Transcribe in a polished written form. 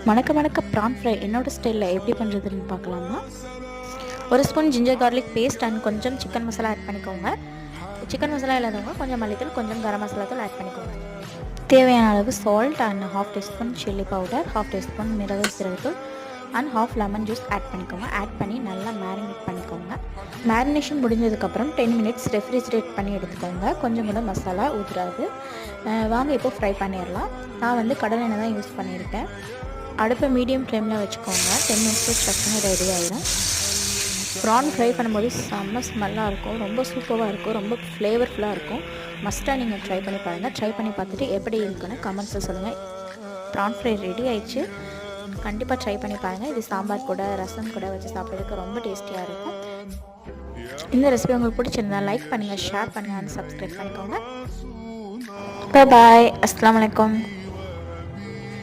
மணக்க மணக்க PRAN fry என்னோடய ஸ்டைலில் எப்படி பண்ணுறதுன்னு பார்க்கலாமா. ஒரு spoon ginger garlic paste and கொஞ்சம் சிக்கன் மசாலா ஆட் பண்ணிக்கோங்க. சிக்கன் மசாலா இல்லாதவங்க கொஞ்சம் மல்லித்தூள், கொஞ்சம் கரம் மசாலா தூள் ஆட் பண்ணிக்கோங்க. தேவையான அளவு salt and 1/2 teaspoon chilli powder, 1/2 teaspoon மிளகு சீரகத்தூள் அண்ட் 1/2 லெமன் ஜூஸ் ஆட் பண்ணிக்கோங்க. ஆட் பண்ணி நல்லா மேரினேட் பண்ணிக்கோங்க. மேரினேஷன் முடிஞ்சதுக்கப்புறம் 10 மினிட்ஸ் ரெஃப்ரிஜரேட் பண்ணி எடுத்துக்கோங்க. கொஞ்சம் கூட மசாலா ஊற்றுறாது. வாங்க இப்போ ஃப்ரை பண்ணிடலாம். நான் வந்து கடலை எண்ணெய் தான் யூஸ் பண்ணியிருக்கேன். அடுப்பை மீடியம் ஃப்ளேமில் வச்சுக்கோங்க. 10 மினிட்ஸில் டக்குன்னு ரெடி ஆகிடும். ப்ரான் ஃப்ரை பண்ணும்போது செம்ம ஸ்மெல்லாக இருக்கும், ரொம்ப சூப்பராக இருக்கும், ரொம்ப ஃப்ளேவர்ஃபுல்லாக இருக்கும். மஸ்ட்டாக நீங்கள் ட்ரை பண்ணி பாருங்கள். ட்ரை பண்ணி பார்த்துட்டு எப்படி இருக்குன்னு கமெண்ட்ஸில் சொல்லுங்கள். ப்ரான் ஃப்ரை ரெடி ஆயிடுச்சு. கண்டிப்பாக ட்ரை பண்ணி பாருங்கள். இது சாம்பார் கூட ரசம் கூட வச்சு சாப்பிட்றதுக்கு ரொம்ப டேஸ்டியாக இருக்கும். இந்த ரெசிபி உங்களுக்கு பிடிச்சிருந்தா லைக் பண்ணுங்கள், ஷேர் பண்ணுங்கள் அண்ட் சப்ஸ்கிரைப் பண்ணிக்கோங்க. பாய். அஸ்ஸலாமு அலைக்கும்.